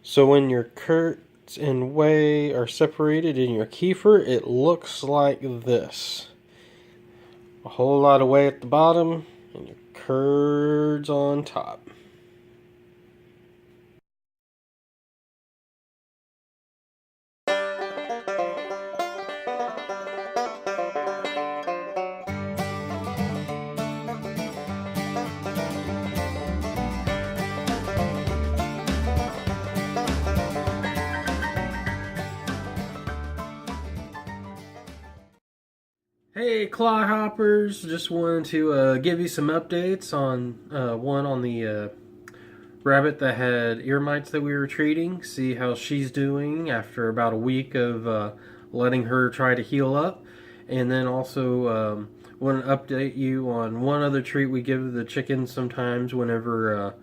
So when your curds and whey are separated in your kefir, it looks like this. A whole lot of whey at the bottom and your curds on top. Hey Clodhoppers, just wanted to give you some updates on one on the rabbit that had ear mites that we were treating, see how she's doing after about a week of letting her try to heal up, and then also want to update you on one other treat we give the chickens sometimes whenever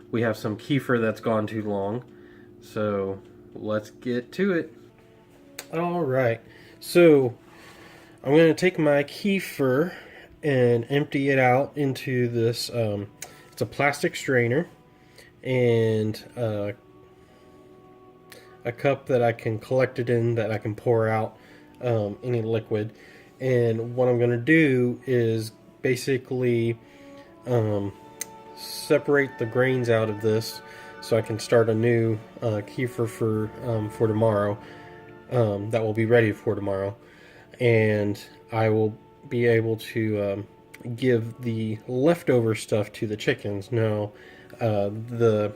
we have some kefir that's gone too long. So let's get to it. Alright, so I'm going to take my kefir and empty it out into this, it's a plastic strainer, and a cup that I can collect it in, that I can pour out any liquid. And what I'm going to do is basically separate the grains out of this so I can start a new kefir for tomorrow, that will be ready for tomorrow. And I will be able to give the leftover stuff to the chickens. Now, the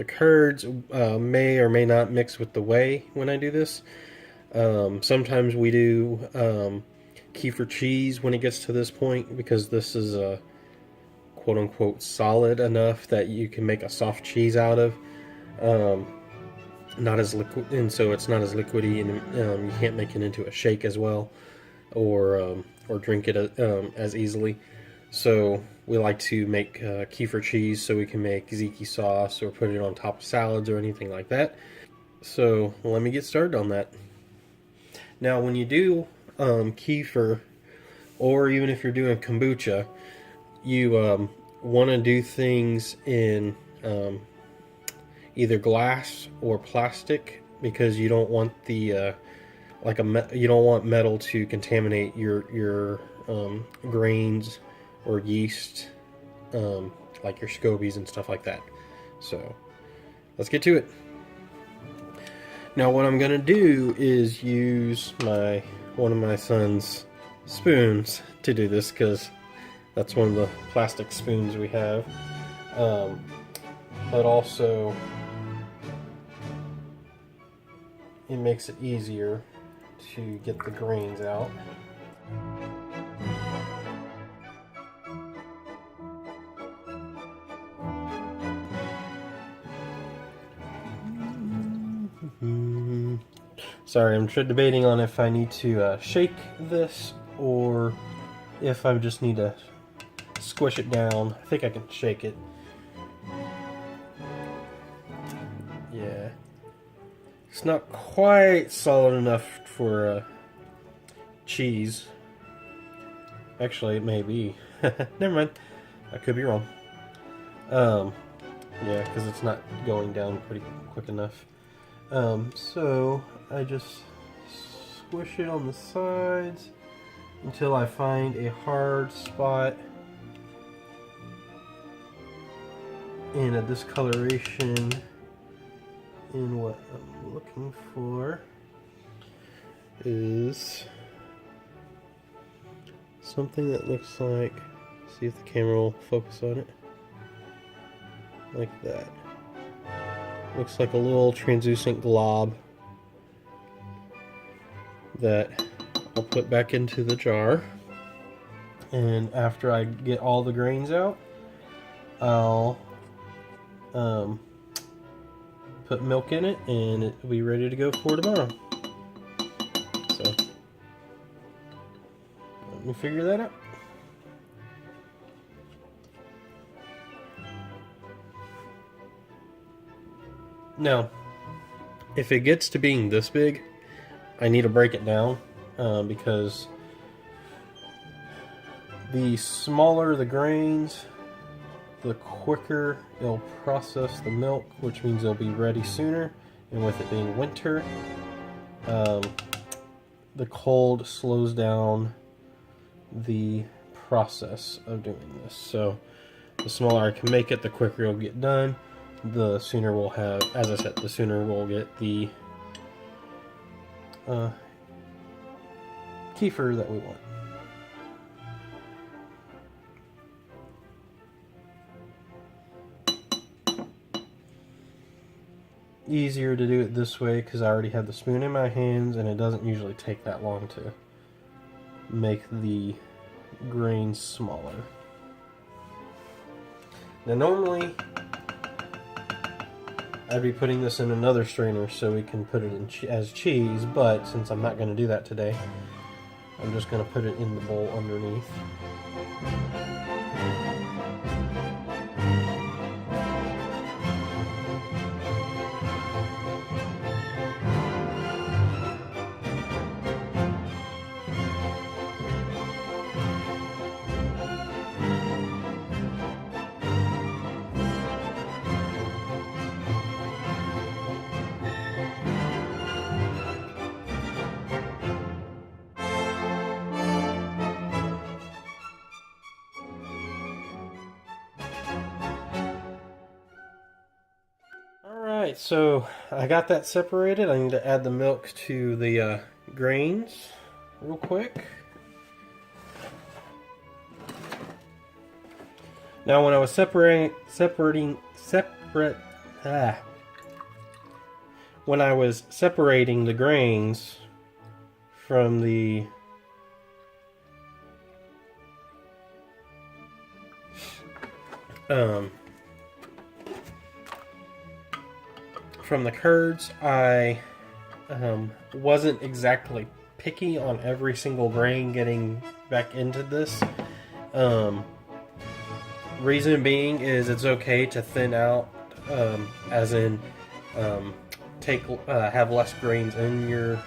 curds may or may not mix with the whey when I do this. Sometimes we do kefir cheese when it gets to this point, because this is a quote-unquote solid enough that you can make a soft cheese out of. Not as liquid, and so it's not as liquidy, and you can't make it into a shake as well, or drink it as easily. So we like to make kefir cheese so we can make tzatziki sauce or put it on top of salads or anything like that. So let me get started on that. Now, when you do kefir, or even if you're doing kombucha, you want to do things in either glass or plastic, because you don't want the you don't want metal to contaminate your grains or yeast, like your scobies and stuff like that. So let's get to it. Now, what I'm gonna do is use one of my son's spoons to do this, because that's one of the plastic spoons we have, but also it makes it easier to get the grains out. Sorry, I'm debating on if I need to shake this or if I just need to squish it down. I think I can shake it. Yeah. It's not quite solid enough for cheese. Actually, it may be. Never mind. I could be wrong. Yeah, because it's not going down pretty quick enough. So I just squish it on the sides until I find a hard spot in a discoloration in what I'm looking for is something that looks like, see if the camera will focus on it, like that. Looks like a little translucent glob that I'll put back into the jar. And after I get all the grains out, I'll put milk in it, and it will be ready to go for tomorrow. So let me figure that out. Now, if it gets to being this big, I need to break it down, because the smaller the grains, the quicker it'll process the milk, which means it'll be ready sooner. And with it being winter, the cold slows down the process of doing this. So the smaller I can make it, the quicker it'll get done. The sooner we'll have, as I said, the sooner we'll get the kefir that we want. Easier to do it this way because I already have the spoon in my hands, and it doesn't usually take that long to make the grains smaller. Now normally I'd be putting this in another strainer so we can put it in as cheese, but since I'm not going to do that today, I'm just going to put it in the bowl underneath. Alright, so I got that separated. I need to add the milk to the grains real quick. Now when I was separating the grains from the curds, I wasn't exactly picky on every single grain getting back into this. Reason being is it's okay to thin out, as in have less grains in your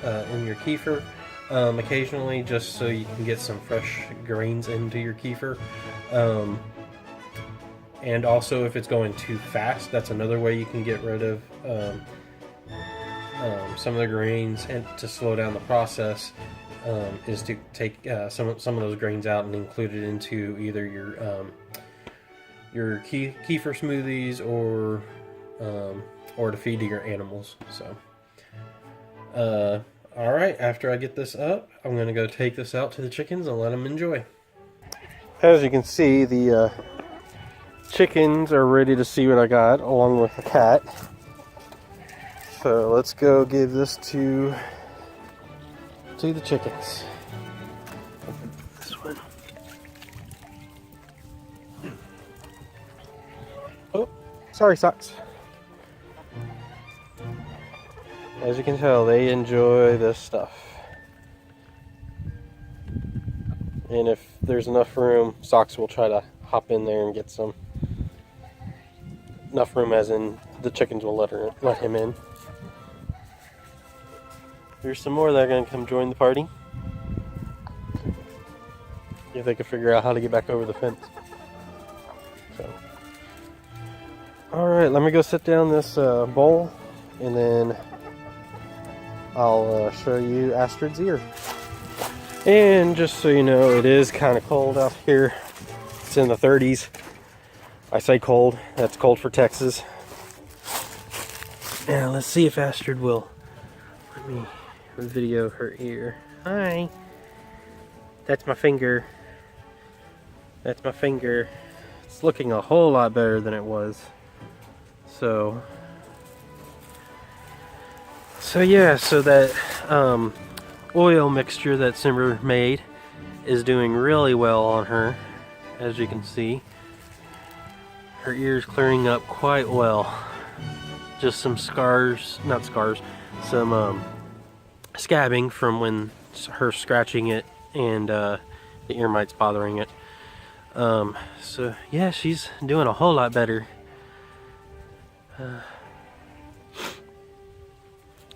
kefir occasionally, just so you can get some fresh grains into your kefir. And also, if it's going too fast, that's another way you can get rid of some of the grains, and to slow down the process is to take some of those grains out and include it into either your kefir smoothies or to feed to your animals. So, all right. After I get this up, I'm gonna go take this out to the chickens and let them enjoy. As you can see, the chickens are ready to see what I got, along with the cat. So let's go give this to the chickens. This one. Oh, sorry, socks. As you can tell, they enjoy this stuff. And if there's enough room, Socks will try to hop in there and get some. Enough room as in the chickens will let him in. There's some more that are going to come join the party. If they can figure out how to get back over the fence. So, alright, let me go sit down this bowl, and then I'll show you Astrid's ear. And just so you know, it is kind of cold out here. It's in the 30s. I say cold, that's cold for Texas. Now let's see if Astrid will let me video her ear. Hi. That's my finger. That's my finger. It's looking a whole lot better than it was. So yeah, so that oil mixture that Simmer made is doing really well on her, as you can see. Her ear's clearing up quite well. Just some scars, not scars, some scabbing from when her scratching it and the ear mites bothering it. So yeah, she's doing a whole lot better.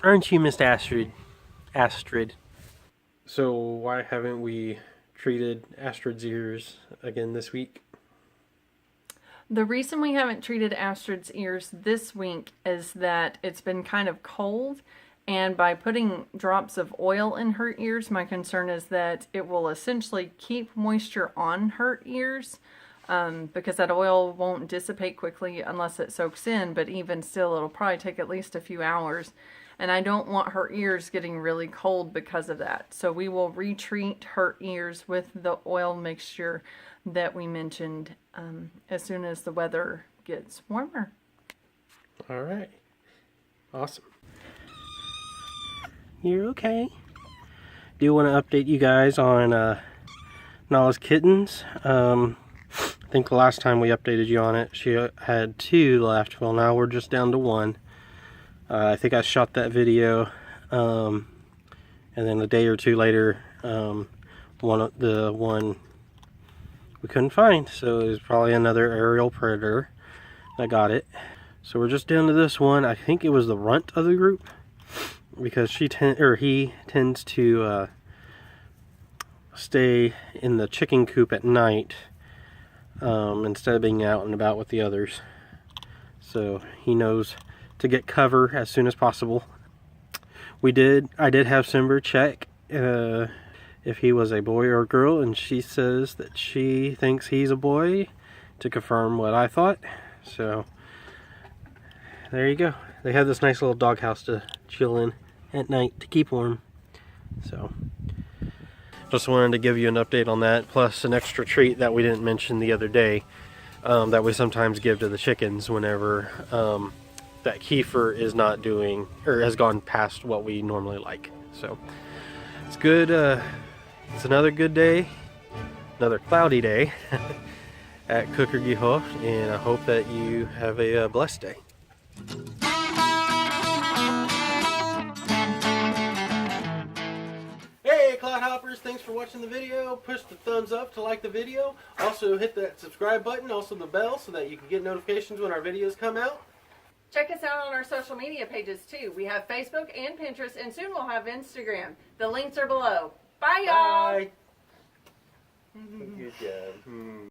Aren't you, Miss Astrid? Astrid. So why haven't we treated Astrid's ears again this week? The reason we haven't treated Astrid's ears this week is that it's been kind of cold, and by putting drops of oil in her ears, my concern is that it will essentially keep moisture on her ears, because that oil won't dissipate quickly unless it soaks in, but even still it'll probably take at least a few hours. And I don't want her ears getting really cold because of that. So we will retreat her ears with the oil mixture that we mentioned as soon as the weather gets warmer. All right. Awesome. You're okay. Do want to update you guys on Nala's kittens. I think the last time we updated you on it, she had 2 left. Well, now we're just down to 1. I think I shot that video, and then a day or 2 later, one we couldn't find, so it was probably another aerial predator that got it. So we're just down to this one. I think it was the runt of the group, because he tends to stay in the chicken coop at night instead of being out and about with the others. So he knows to get cover as soon as possible. I did have Simber check if he was a boy or a girl, and she says that she thinks he's a boy, to confirm what I thought. So there you go. They have this nice little doghouse to chill in at night to keep warm. So just wanted to give you an update on that, plus an extra treat that we didn't mention the other day, that we sometimes give to the chickens whenever that Kefir is not doing, or has gone past what we normally like. So it's good. It's another good day, another cloudy day at Kooker Gehöft, and I hope that you have a blessed day. Hey Cloudhoppers, thanks for watching the video. Push the thumbs up to like the video. Also hit that subscribe button, also the bell, so that you can get notifications when our videos come out. Check us out on our social media pages too. We have Facebook and Pinterest, and soon we'll have Instagram. The links are below. Bye, y'all. Bye. Good job.